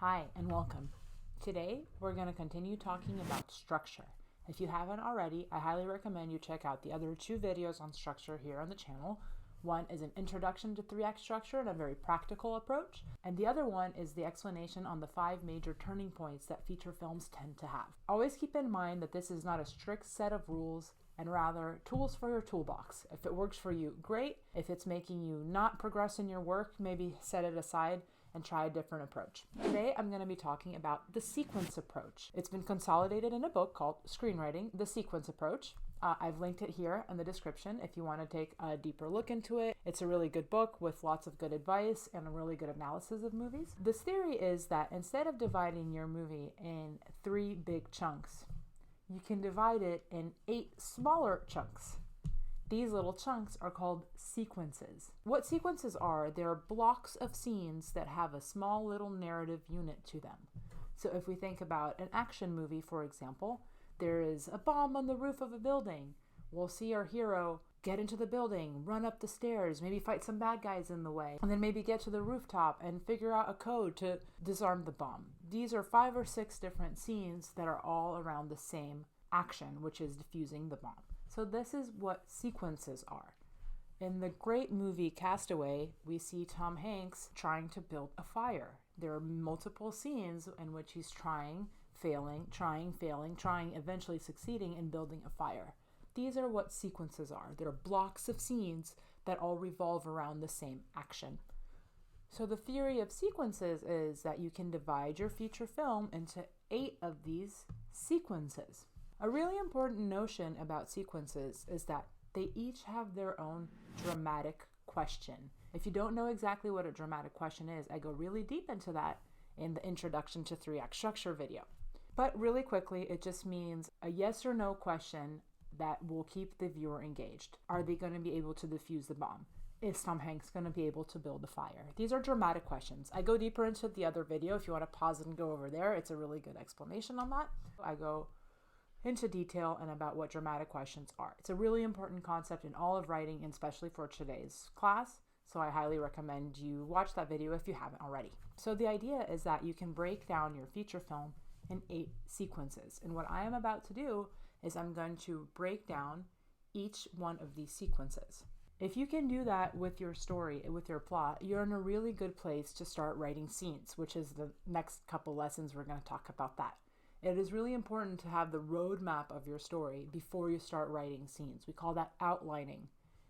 Hi and welcome. Today we're going to continue talking about structure. If you haven't already, I highly recommend you check out the other two videos on structure here on the channel. One is an introduction to 3-act structure and a very practical approach, and the other one is the explanation on the 5 major turning points that feature films tend to have. Always keep in mind that this is not a strict set of rules, and rather tools for your toolbox. If it works for you, great. If it's making you not progress in your work, maybe set it aside and try a different approach. Today, I'm going to be talking about the sequence approach. It's been consolidated in a book called Screenwriting, The Sequence Approach. I've linked it here in the description if you want to take a deeper look into it. It's a really good book with lots of good advice and a really good analysis of movies. This theory is that instead of dividing your movie in 3 big chunks, you can divide it in 8 smaller chunks. These little chunks are called sequences. What sequences are, they're blocks of scenes that have a small little narrative unit to them. So if we think about an action movie, for example, there is a bomb on the roof of a building. We'll see our hero get into the building, run up the stairs, maybe fight some bad guys in the way, and then maybe get to the rooftop and figure out a code to disarm the bomb. These are 5 or 6 different scenes that are all around the same action, which is defusing the bomb. So this is what sequences are. In the great movie Castaway, we see Tom Hanks trying to build a fire. There are multiple scenes in which he's trying, failing, eventually succeeding in building a fire. These are what sequences are. They're blocks of scenes that all revolve around the same action. So the theory of sequences is that you can divide your feature film into 8 of these sequences. A really important notion about sequences is that they each have their own dramatic question. If you don't know exactly what a dramatic question is, I go really deep into that in the introduction to 3-act structure video. But really quickly, it just means a yes or no question that will keep the viewer engaged. Are they going to be able to defuse the bomb? Is Tom Hanks going to be able to build a fire? These are dramatic questions. I go deeper into the other video. If you want to pause it and go over there, it's a really good explanation on that. I go into detail and about what dramatic questions are. It's a really important concept in all of writing, and especially for today's class. So I highly recommend you watch that video if you haven't already. So the idea is that you can break down your feature film in 8 sequences. And what I am about to do is I'm going to break down each one of these sequences. If you can do that with your story, with your plot, you're in a really good place to start writing scenes, which is the next couple lessons we're going to talk about that. It is really important to have the roadmap of your story before you start writing scenes. We call that outlining.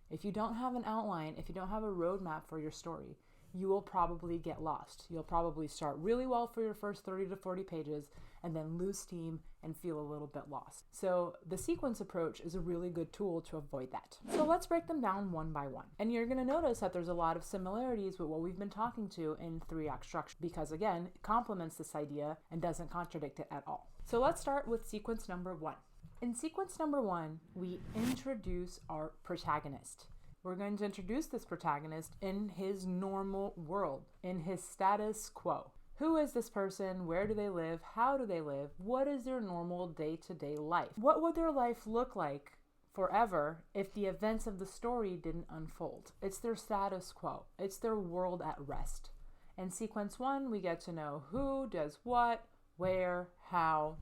If you don't have an outline, if you don't have a roadmap for your story, you will probably get lost. You'll probably start really well for your first 30 to 40 pages and then lose steam and feel a little bit lost. So the sequence approach is a really good tool to avoid that. So let's break them down one by one. And you're going to notice that there's a lot of similarities with what we've been talking to in 3-act structure because, again, it complements this idea and doesn't contradict it at all. So let's start with sequence number 1. In sequence number 1, we introduce our protagonist. We're going to introduce this protagonist in his normal world, in his status quo. Who is this person? Where do they live? How do they live? What is their normal day-to-day life? What would their life look like forever if the events of the story didn't unfold? It's their status quo. It's their world at rest. In sequence 1, we get to know who does what, where, how.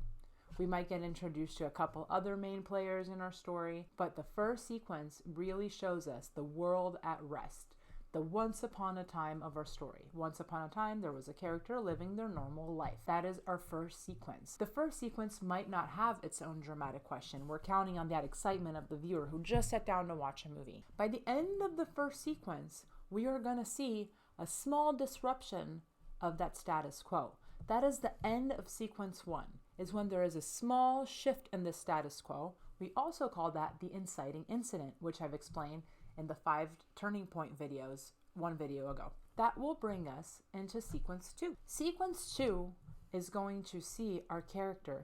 We might get introduced to a couple other main players in our story, but the first sequence really shows us the world at rest, the once upon a time of our story. Once upon a time, there was a character living their normal life. That is our first sequence. The first sequence might not have its own dramatic question. We're counting on that excitement of the viewer who just sat down to watch a movie. By the end of the first sequence, we are going to see a small disruption of that status quo. That is the end of sequence 1, is when there is a small shift in the status quo. We also call that the inciting incident, which I've explained in the 5 turning point videos, 1 video ago. That will bring us into sequence 2. Sequence 2 is going to see our character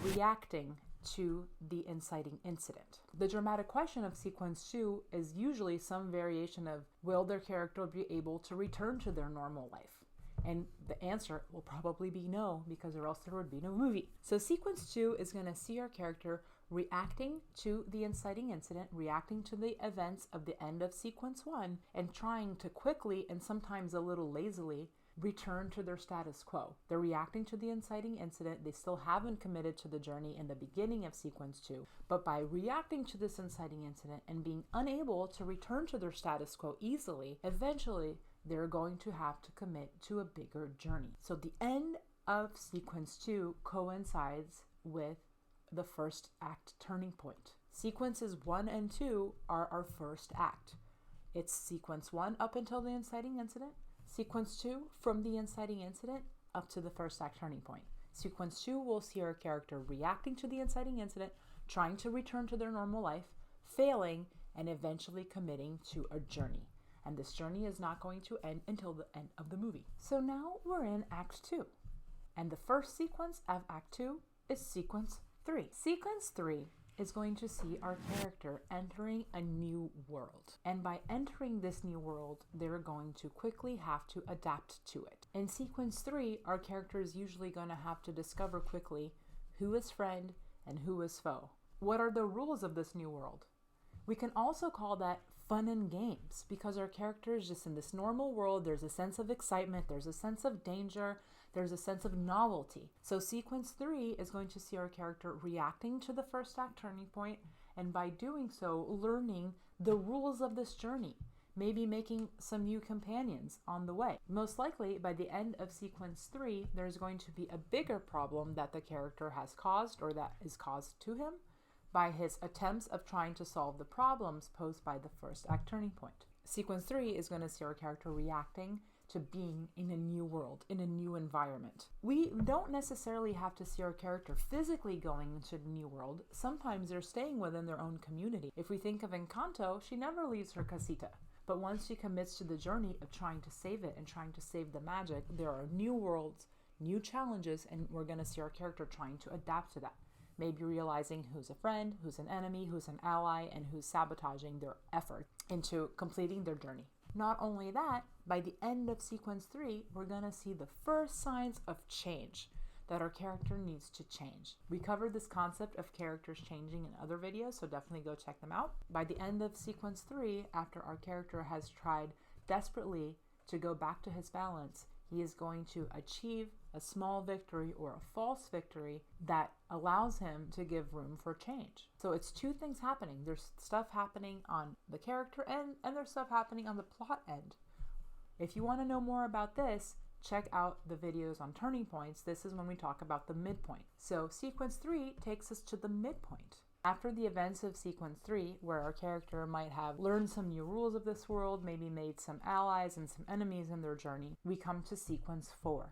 reacting to the inciting incident. The dramatic question of sequence 2 is usually some variation of, will their character be able to return to their normal life? And the answer will probably be no, because or else there would be no movie. So sequence 2 is going to see our character reacting to the inciting incident, reacting to the events of the end of sequence 1, and trying to quickly and sometimes a little lazily return to their status quo. They're reacting to the inciting incident. They still haven't committed to the journey in the beginning of sequence 2, but by reacting to this inciting incident and being unable to return to their status quo easily, eventually they're going to have to commit to a bigger journey. So the end of sequence 2 coincides with the first act turning point. Sequences 1 and 2 are our first act. It's sequence 1 up until the inciting incident, sequence 2 from the inciting incident up to the first act turning point. Sequence 2 will see our character reacting to the inciting incident, trying to return to their normal life, failing, and eventually committing to a journey. And this journey is not going to end until the end of the movie. So now we're in Act 2. And the first sequence of Act 2 is sequence 3. Sequence 3 is going to see our character entering a new world. And by entering this new world, they're going to quickly have to adapt to it. In sequence 3, our character is usually going to have to discover quickly who is friend and who is foe. What are the rules of this new world? We can also call that fun and games, because our character is just in this normal world. There's a sense of excitement, there's a sense of danger, there's a sense of novelty. So sequence 3 is going to see our character reacting to the first act turning point, and by doing so, learning the rules of this journey, maybe making some new companions on the way. Most likely, by the end of sequence 3, there's going to be a bigger problem that the character has caused or that is caused to him by his attempts of trying to solve the problems posed by the first act turning point. Sequence 3 is going to see our character reacting to being in a new world, in a new environment. We don't necessarily have to see our character physically going into the new world. Sometimes they're staying within their own community. If we think of Encanto, she never leaves her casita. But once she commits to the journey of trying to save it and trying to save the magic, there are new worlds, new challenges, and we're going to see our character trying to adapt to that. Maybe realizing who's a friend, who's an enemy, who's an ally, and who's sabotaging their effort into completing their journey. Not only that, by the end of sequence 3, we're going to see the first signs of change, that our character needs to change. We covered this concept of characters changing in other videos, so definitely go check them out. By the end of sequence 3, after our character has tried desperately to go back to his balance, he is going to achieve a small victory or a false victory that allows him to give room for change. So it's two things happening. There's stuff happening on the character end, and there's stuff happening on the plot end. If you want to know more about this, check out the videos on turning points. This is when we talk about the midpoint. So sequence 3 takes us to the midpoint. After the events of sequence 3, where our character might have learned some new rules of this world, maybe made some allies and some enemies in their journey, we come to sequence 4.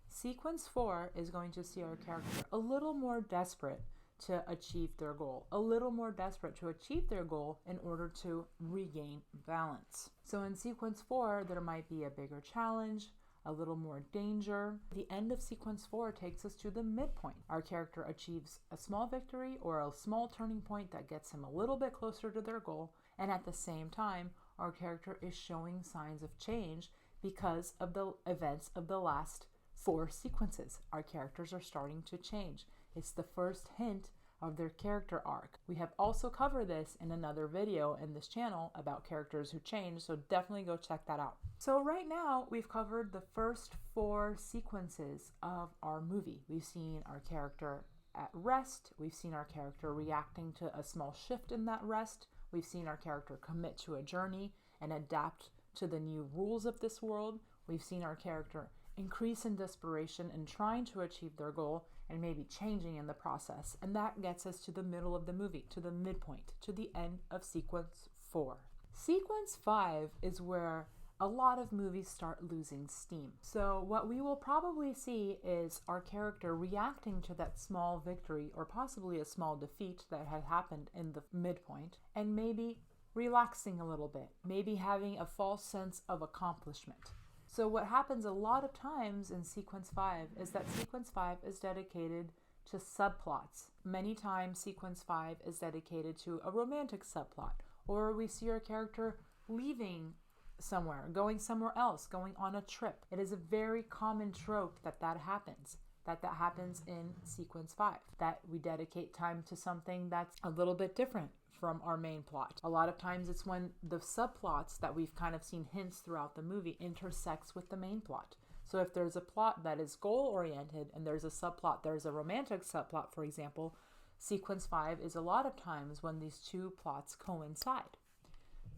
Sequence 4 is going to see our character a little more desperate to achieve their goal, a little more desperate to achieve their goal in order to regain balance. So in sequence 4, there might be a bigger challenge, a little more danger. The end of sequence 4 takes us to the midpoint. Our character achieves a small victory or a small turning point that gets him a little bit closer to their goal, and at the same time, our character is showing signs of change because of the events of the last 4 sequences. Our characters are starting to change. It's the first hint of their character arc. We have also covered this in another video in this channel about characters who change, so definitely go check that out. So right now, we've covered the first 4 sequences of our movie. We've seen our character at rest. We've seen our character reacting to a small shift in that rest. We've seen our character commit to a journey and adapt to the new rules of this world. We've seen our character increase in desperation and trying to achieve their goal and maybe changing in the process. And that gets us to the middle of the movie, to the midpoint, to the end of sequence 4. Sequence 5 is where a lot of movies start losing steam. So what we will probably see is our character reacting to that small victory or possibly a small defeat that had happened in the midpoint and maybe relaxing a little bit, maybe having a false sense of accomplishment. So what happens a lot of times in sequence 5 is that sequence 5 is dedicated to subplots. Many times sequence 5 is dedicated to a romantic subplot, or we see our character leaving somewhere, going somewhere else, going on a trip. It is a very common trope that happens. That happens in sequence 5, that we dedicate time to something that's a little bit different from our main plot. A lot of times it's when the subplots that we've kind of seen hints throughout the movie intersects with the main plot. So if there's a plot that is goal-oriented and there's a subplot, there's a romantic subplot, for example, sequence 5 is a lot of times when these two plots coincide.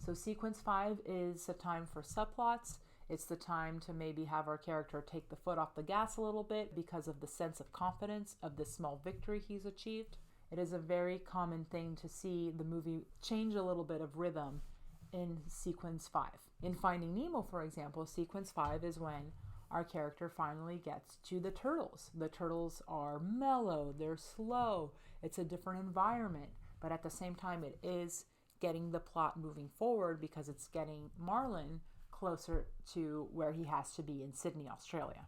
So sequence 5 is a time for subplots. It's the time to maybe have our character take the foot off the gas a little bit because of the sense of confidence of this small victory he's achieved. It is a very common thing to see the movie change a little bit of rhythm in sequence 5. In Finding Nemo, for example, sequence 5 is when our character finally gets to the turtles. The turtles are mellow, they're slow, it's a different environment, but at the same time it is getting the plot moving forward because it's getting Marlin closer to where he has to be in Sydney, Australia.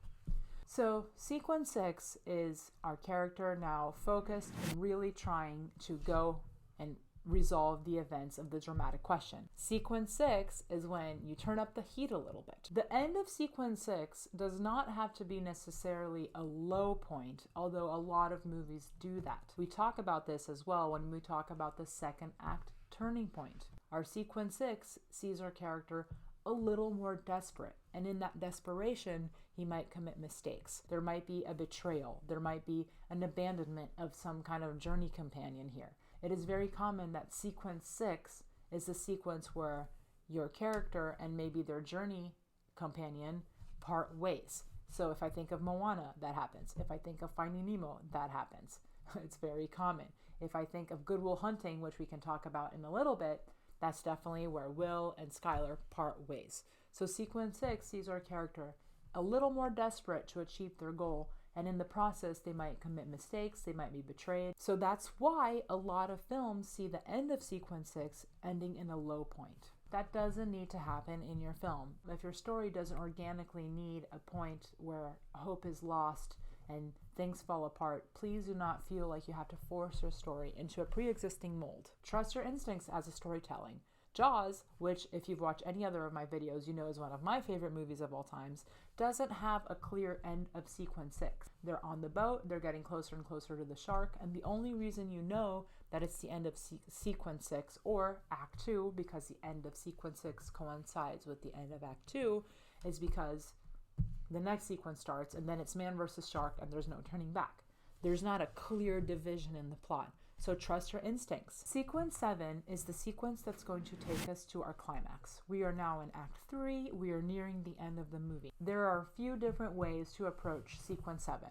So sequence 6 is our character now focused and really trying to go and resolve the events of the dramatic question. Sequence 6 is when you turn up the heat a little bit. The end of sequence 6 does not have to be necessarily a low point, although a lot of movies do that. We talk about this as well when we talk about the second act turning point. Our sequence 6 sees our character a little more desperate, and in that desperation he might commit mistakes. There might be a betrayal, there might be an abandonment of some kind of journey companion here. It is very common that sequence 6 is the sequence where your character and maybe their journey companion part ways. So if I think of Moana, that happens. If I think of Finding Nemo, that happens. It's very common. If I think of Good Will Hunting, which we can talk about in a little bit, that's definitely where Will and Skylar part ways. So sequence 6 sees our character a little more desperate to achieve their goal, and in the process they might commit mistakes, they might be betrayed. So that's why a lot of films see the end of sequence 6 ending in a low point. That doesn't need to happen in your film. If your story doesn't organically need a point where hope is lost and things fall apart, please do not feel like you have to force your story into a pre-existing mold. Trust your instincts as a storytelling. Jaws, which if you've watched any other of my videos, you know is one of my favorite movies of all times, doesn't have a clear end of sequence 6. They're on the boat, they're getting closer and closer to the shark, and the only reason you know that it's the end of sequence 6 or Act 2, because the end of sequence 6 coincides with the end of Act 2, is because the next sequence starts and then it's man versus shark and there's no turning back. There's not a clear division in the plot. So trust your instincts. Sequence 7 is the sequence that's going to take us to our climax. We are now in Act 3. We are nearing the end of the movie. There are a few different ways to approach sequence 7.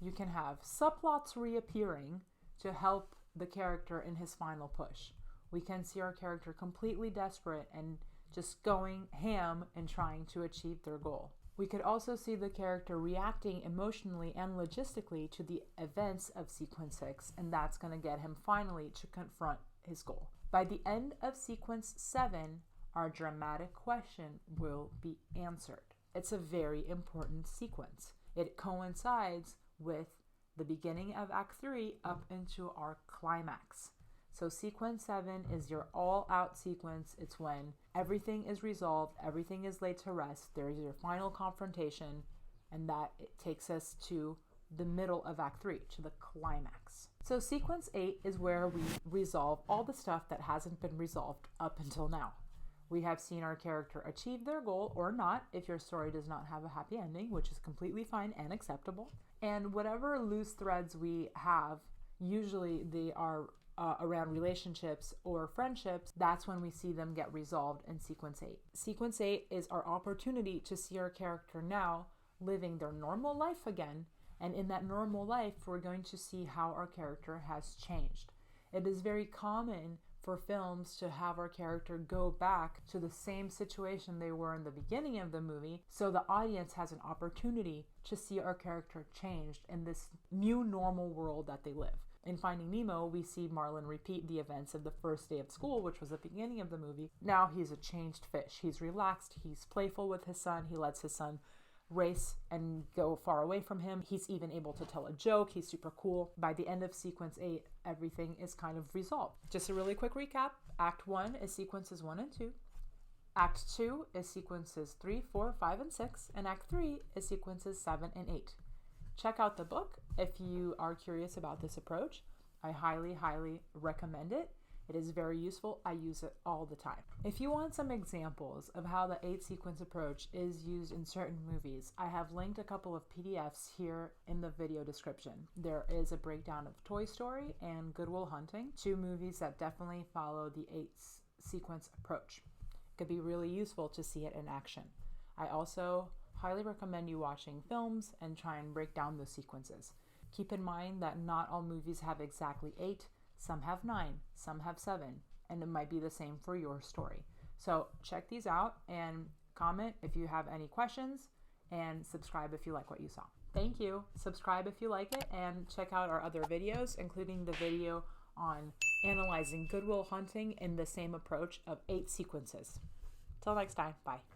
You can have subplots reappearing to help the character in his final push. We can see our character completely desperate and just going ham and trying to achieve their goal. We could also see the character reacting emotionally and logistically to the events of sequence 6, and that's going to get him finally to confront his goal. By the end of sequence 7, our dramatic question will be answered. It's a very important sequence. It coincides with the beginning of Act 3 up into our climax. So sequence 7 is your all-out sequence. It's when everything is resolved, everything is laid to rest, there's your final confrontation, and that it takes us to the middle of Act 3, to the climax. So sequence 8 is where we resolve all the stuff that hasn't been resolved up until now. We have seen our character achieve their goal or not, if your story does not have a happy ending, which is completely fine and acceptable. And whatever loose threads we have, usually they are around relationships or friendships, that's when we see them get resolved in sequence 8. Sequence 8 is our opportunity to see our character now living their normal life again, and in that normal life we're going to see how our character has changed. It is very common for films to have our character go back to the same situation they were in the beginning of the movie, so the audience has an opportunity to see our character changed in this new normal world that they live. In Finding Nemo, we see Marlin repeat the events of the first day of school, which was the beginning of the movie. Now he's a changed fish. He's relaxed. He's playful with his son. He lets his son race and go far away from him. He's even able to tell a joke. He's super cool. By the end of sequence 8, everything is kind of resolved. Just a really quick recap. Act 1 is sequences 1 and 2. Act 2 is sequences 3, 4, 5, and 6. And Act 3 is sequences 7 and 8. Check out the book if you are curious about this approach. I highly, highly recommend it. It is very useful. I use it all the time. If you want some examples of how the 8-sequence approach is used in certain movies, I have linked a couple of PDFs here in the video description. There is a breakdown of Toy Story and Good Will Hunting, 2 movies that definitely follow the 8-sequence approach. It could be really useful to see it in action. I also highly recommend you watching films and try and break down those sequences. Keep in mind that not all movies have exactly 8. Some have 9, some have 7, and it might be the same for your story. So check these out and comment if you have any questions, and subscribe if you like what you saw. Thank you. Subscribe if you like it, and check out our other videos, including the video on analyzing Good Will Hunting in the same approach of 8 sequences. Till next time, bye.